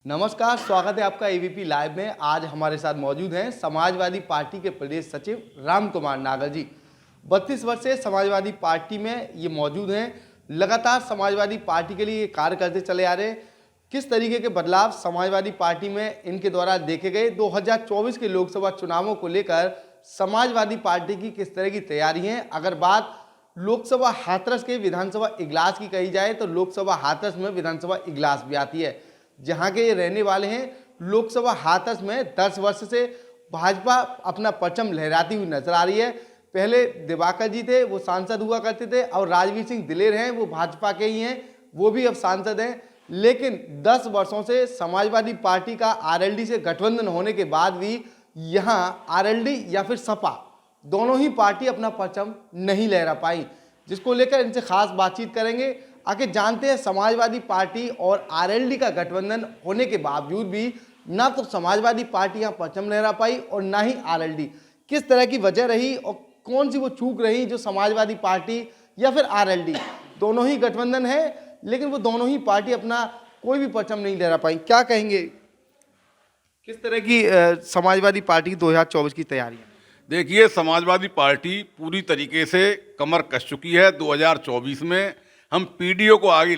नमस्कार, स्वागत है आपका एबीपी लाइव में। आज हमारे साथ मौजूद हैं समाजवादी पार्टी के प्रदेश सचिव राम कुमार नागर जी। 32 वर्ष से समाजवादी पार्टी में ये मौजूद हैं। लगातार समाजवादी पार्टी के लिए कार्य करते चले आ रहे हैं। किस तरीके के बदलाव समाजवादी पार्टी में इनके द्वारा देखे गए, 2024 के लोकसभा चुनावों को लेकर समाजवादी पार्टी की किस तरह की तैयारी है। अगर बात लोकसभा हाथरस के विधानसभा इजलास की कही जाए तो लोकसभा हाथरस में विधानसभा इजलास भी आती है, जहां के ये रहने वाले हैं। लोकसभा हाथरस में 10 वर्ष से भाजपा अपना परचम लहराती हुई नजर आ रही है। पहले दिवाकर जी थे, वो सांसद हुआ करते थे, और राजवीर सिंह दिलेर हैं, वो भाजपा के ही हैं, वो भी अब सांसद हैं। लेकिन 10 वर्षों से समाजवादी पार्टी का आरएलडी से गठबंधन होने के बाद भी यहाँ आरएलडी या फिर सपा दोनों ही पार्टी अपना परचम नहीं लहरा पाई, जिसको लेकर इनसे खास बातचीत करेंगे। आगे जानते हैं समाजवादी पार्टी और आरएलडी का गठबंधन होने के बावजूद भी ना तो समाजवादी पार्टी यहाँ परचम लहरा पाई और ना ही आरएलडी। किस तरह की वजह रही और कौन सी वो चूक रही जो समाजवादी पार्टी या फिर आरएलडी दोनों ही गठबंधन है, लेकिन वो दोनों ही पार्टी अपना कोई भी परचम नहीं लहरा पाई। क्या कहेंगे, किस तरह की समाजवादी पार्टी की 2024 की तैयारी है? देखिए, समाजवादी पार्टी पूरी तरीके से कमर कस चुकी है। 2024 में हम पीडीए को आगे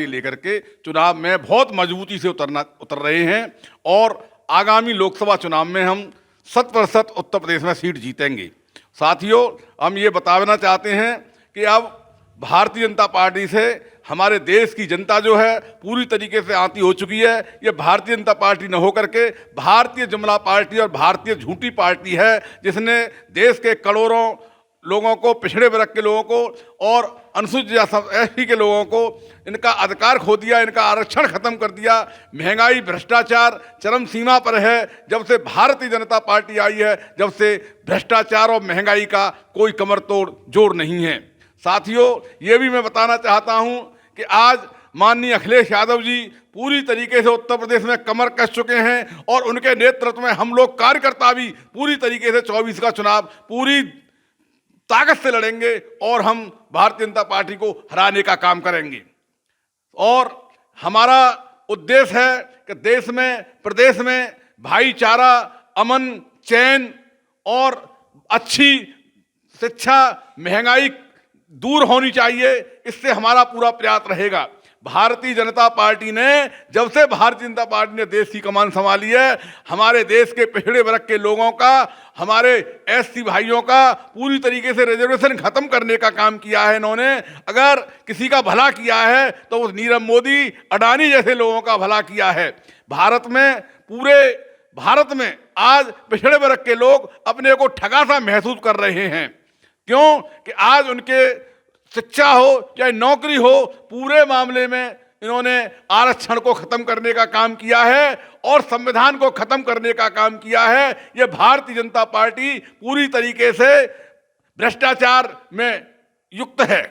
लेकर के चुनाव में बहुत मजबूती से उतर रहे हैं और आगामी लोकसभा चुनाव में हम 100% उत्तर प्रदेश में सीट जीतेंगे। साथियों, हम ये बताना चाहते हैं कि अब भारतीय जनता पार्टी से हमारे देश की जनता जो है पूरी तरीके से आती हो चुकी है। ये भारतीय जनता पार्टी न होकर के भारतीय जुमला पार्टी और भारतीय झूठी पार्टी है, जिसने देश के करोड़ों लोगों को, पिछड़े वर्ग के लोगों को और अनुसूचित एसटी के लोगों को इनका अधिकार खो दिया, इनका आरक्षण खत्म कर दिया। महंगाई, भ्रष्टाचार चरम सीमा पर है। जब से भारतीय जनता पार्टी आई है, जब से भ्रष्टाचार और महंगाई का कोई कमर तोड़ जोड़ नहीं है। साथियों, ये भी मैं बताना चाहता हूं कि आज माननीय अखिलेश यादव जी पूरी तरीके से उत्तर प्रदेश में कमर कस चुके हैं और उनके नेतृत्व में हम लोग कार्यकर्ता भी पूरी तरीके से 24 का चुनाव पूरी ताकत से लड़ेंगे और हम भारतीय जनता पार्टी को हराने का काम करेंगे। और हमारा उद्देश्य है कि देश में, प्रदेश में भाईचारा, अमन, चैन और अच्छी शिक्षा, महंगाई दूर होनी चाहिए। इससे हमारा पूरा प्रयास रहेगा। भारतीय जनता पार्टी ने, जब से भारतीय जनता पार्टी ने देश की कमान संभाली है, हमारे देश के पिछड़े वर्ग के लोगों का, हमारे एससी भाइयों का पूरी तरीके से रिजर्वेशन खत्म करने का काम किया है इन्होंने। अगर किसी का भला किया है तो वो नीरव मोदी, अडानी जैसे लोगों का भला किया है। भारत में, पूरे भारत में आज पिछड़े वर्ग के लोग अपने को ठगा सा महसूस कर रहे हैं। क्यों कि आज उनके शिक्षा हो चाहे नौकरी हो, पूरे मामले में इन्होंने आरक्षण को खत्म करने का काम किया है और संविधान को खत्म करने का काम किया है। ये भारतीय जनता पार्टी पूरी तरीके से भ्रष्टाचार में युक्त है।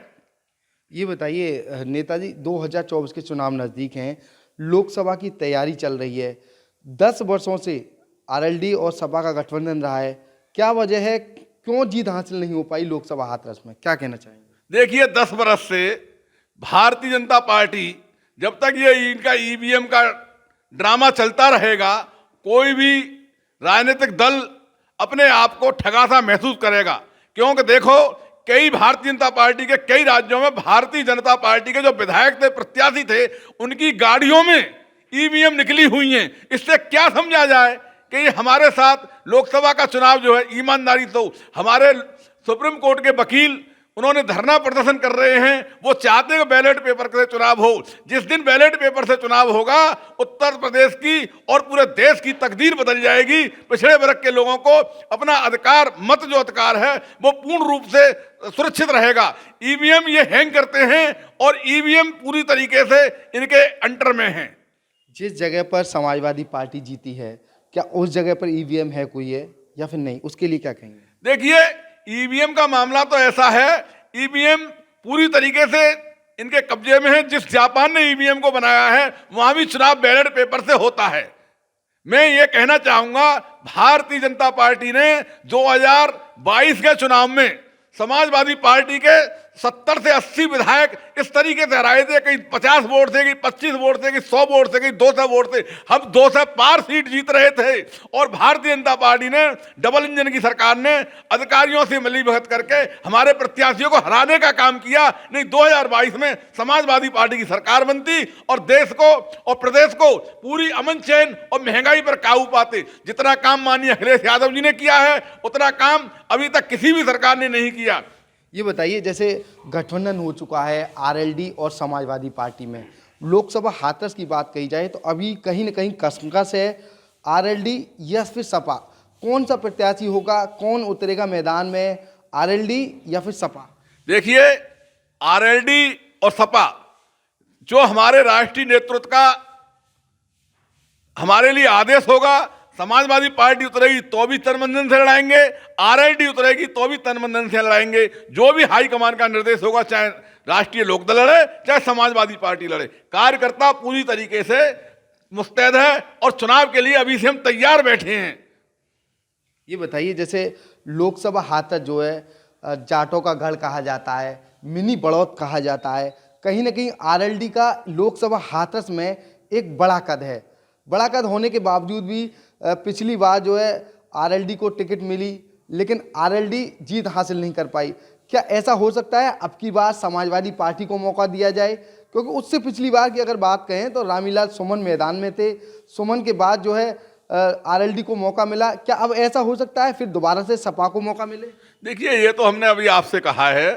ये बताइए नेताजी, 2024 के चुनाव नजदीक हैं, लोकसभा की तैयारी चल रही है। 10 वर्षों से आरएलडी और सपा का गठबंधन रहा है। क्या वजह है, क्यों जीत हासिल नहीं हो पाई लोकसभा हाथरस में? क्या कहना चाहेंगे? देखिए, 10 बरस से भारतीय जनता पार्टी, जब तक ये इनका ईवीएम का ड्रामा चलता रहेगा, कोई भी राजनीतिक दल अपने आप को ठगा सा महसूस करेगा। क्योंकि देखो, कई भारतीय जनता पार्टी के कई राज्यों में भारतीय जनता पार्टी के जो विधायक थे, प्रत्याशी थे, उनकी गाड़ियों में ईवीएम निकली हुई हैं। इससे क्या समझा जाए कि ये हमारे साथ लोकसभा का चुनाव जो है ईमानदारी, तो हमारे सुप्रीम कोर्ट के वकील उन्होंने धरना प्रदर्शन कर रहे हैं। वो चाहते हैं बैलेट पेपर से चुनाव हो। जिस दिन बैलेट पेपर से चुनाव होगा, उत्तर प्रदेश की और पूरे देश की तकदीर बदल जाएगी। पिछड़े वर्ग के लोगों को अपना अधिकार, मत जो अधिकार है, वो पूर्ण रूप से सुरक्षित रहेगा। ईवीएम ये हैंग करते हैं और ईवीएम पूरी तरीके से इनके अंडर में है। जिस जगह पर समाजवादी पार्टी जीती है, क्या उस जगह पर ईवीएम है कोई है या फिर नहीं? उसके लिए क्या कहेंगे? देखिए, ईवीएम का मामला तो ऐसा है, ईवीएम पूरी तरीके से इनके कब्जे में है। जिस जापान ने ईवीएम को बनाया है, वहां भी चुनाव बैलेट पेपर से होता है। मैं ये कहना चाहूंगा, भारतीय जनता पार्टी ने 2022 के चुनाव में समाजवादी पार्टी के 70 से 80 विधायक इस तरीके से हराए थे, कहीं 50 वोट से, कहीं 25 वोट से, कहीं 100 वोट से, कहीं 200 वोट से। हम 200 पार सीट जीत रहे थे और भारतीय जनता पार्टी ने, डबल इंजन की सरकार ने अधिकारियों से मिलीभगत करके हमारे प्रत्याशियों को हराने का काम किया। नहीं 2022 में समाजवादी पार्टी की सरकार बनती और देश को और प्रदेश को पूरी अमन चैन और महंगाई पर काबू पाते। जितना काम माननीय अखिलेश यादव जी ने किया है उतना काम अभी तक किसी भी सरकार ने नहीं किया। ये बताइए, जैसे गठबंधन हो चुका है आरएलडी और समाजवादी पार्टी में, लोकसभा हाथरस की बात कही जाए तो अभी कहीं ना कहीं कसमकस है। आरएलडी या फिर सपा, कौन सा प्रत्याशी होगा, कौन उतरेगा मैदान में, आरएलडी या फिर सपा? देखिए, आरएलडी और सपा जो हमारे राष्ट्रीय नेतृत्व का हमारे लिए आदेश होगा, समाजवादी पार्टी उतरेगी तो भी तन मन धन से लड़ाएंगे, आरएलडी उतरेगी तो भी तन मन धन से लड़ाएंगे। जो भी हाईकमान का निर्देश होगा, चाहे राष्ट्रीय लोकदल लड़े चाहे समाजवादी पार्टी लड़े, कार्यकर्ता पूरी तरीके से मुस्तैद है और चुनाव के लिए अभी से हम तैयार बैठे हैं। ये बताइए, जैसे लोकसभा हाथरस जो है जाटों का गढ़ कहा जाता है, मिनी बड़ौत कहा जाता है, कहीं ना कहीं आरएलडी का लोकसभा हाथरस में एक बड़ा कद है। बड़ा कद होने के बावजूद भी पिछली बार जो है आरएलडी को टिकट मिली, लेकिन आरएलडी जीत हासिल नहीं कर पाई। क्या ऐसा हो सकता है अब की बार समाजवादी पार्टी को मौका दिया जाए? क्योंकि उससे पिछली बार की अगर बात कहें तो रामीलाल सुमन मैदान में थे, सुमन के बाद जो है आरएलडी को मौका मिला। क्या अब ऐसा हो सकता है फिर दोबारा से सपा को मौका मिले? देखिए, ये तो हमने अभी आपसे कहा है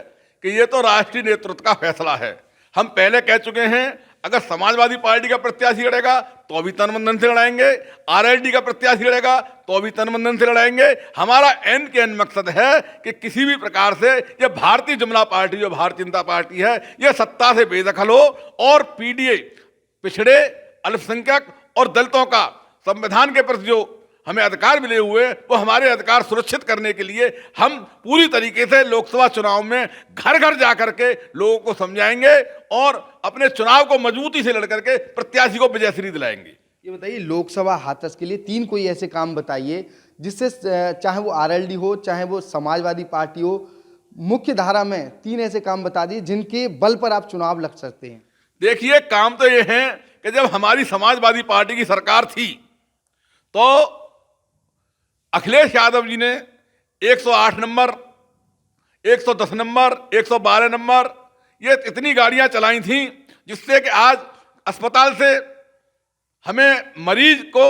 कि ये तो राष्ट्रीय नेतृत्व का फैसला है। हम पहले कह चुके हैं, अगर समाजवादी पार्टी का प्रत्याशी लड़ेगा तो भी तन मन धन से लड़ाएंगे, आरएलडी का प्रत्याशी लड़ेगा तो भी तन मन धन से लड़ाएंगे। हमारा एन के एन मकसद है कि किसी भी प्रकार से ये भारतीय जनता पार्टी, जो भारतीय जनता पार्टी है, ये सत्ता से बेदखल हो और पीडीए, पिछड़े, अल्पसंख्यक और दलितों का संविधान के प्रति जो हमें अधिकार मिले हुए, वो हमारे अधिकार सुरक्षित करने के लिए हम पूरी तरीके से लोकसभा चुनाव में घर घर जाकर के लोगों को समझाएंगे और अपने चुनाव को मजबूती से लड़कर के प्रत्याशी को विजयश्री दिलाएंगे। ये बताइए, लोकसभा हाथरस के लिए 3 कोई ऐसे काम बताइए जिससे चाहे वो आरएलडी हो चाहे वो समाजवादी पार्टी हो, मुख्य धारा में 3 ऐसे काम बता दिए जिनके बल पर आप चुनाव लड़ सकते हैं। देखिए, काम तो ये है कि जब हमारी समाजवादी पार्टी की सरकार थी तो अखिलेश यादव जी ने 108 नंबर, 110 नंबर, 112 नंबर, ये इतनी गाड़ियां चलाई थीं जिससे कि आज अस्पताल से हमें मरीज को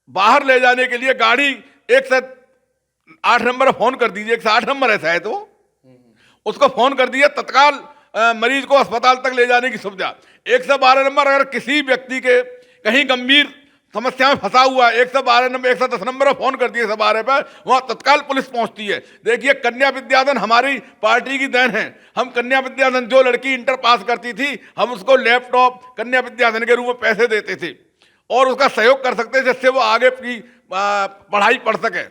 बाहर ले जाने के लिए गाड़ी 108 नंबर फोन कर दीजिए, 108 नंबर ऐसा है तो उसको फोन कर दिए, तत्काल मरीज को अस्पताल तक ले जाने की सुविधा। 112 नंबर, अगर किसी व्यक्ति के कहीं गंभीर समस्या में फंसा हुआ, 112 नंबर, 110 नंबर फोन कर दिए 112 पर, वहां तत्काल पुलिस पहुंचती है। देखिए, कन्या विद्याधन हमारी पार्टी की देन है। हम कन्या विद्याधन, जो लड़की इंटर पास करती थी, हम उसको लैपटॉप कन्या विद्याधन के रूप में पैसे देते थे और उसका सहयोग कर सकते थे जिससे वो आगे की पढ़ाई पढ़ सके।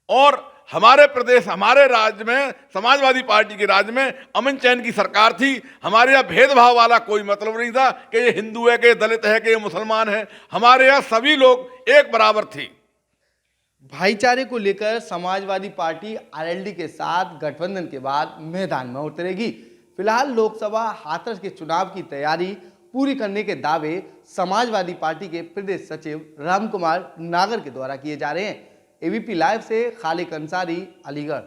और हमारे प्रदेश, हमारे राज्य में, समाजवादी पार्टी के राज्य में अमन चैन की सरकार थी। हमारे यहाँ भेदभाव वाला कोई मतलब नहीं था कि ये हिंदू है, कि ये दलित है, कि ये मुसलमान है। हमारे यहाँ सभी लोग एक बराबर थे। भाईचारे को लेकर समाजवादी पार्टी आरएलडी के साथ गठबंधन के बाद मैदान में उतरेगी। फिलहाल लोकसभा हाथरस के चुनाव की तैयारी पूरी करने के दावे समाजवादी पार्टी के प्रदेश सचिव रामकुमार नागर के द्वारा किए जा रहे हैं। एबीपी लाइव से खालिक अंसारी, अलीगढ़।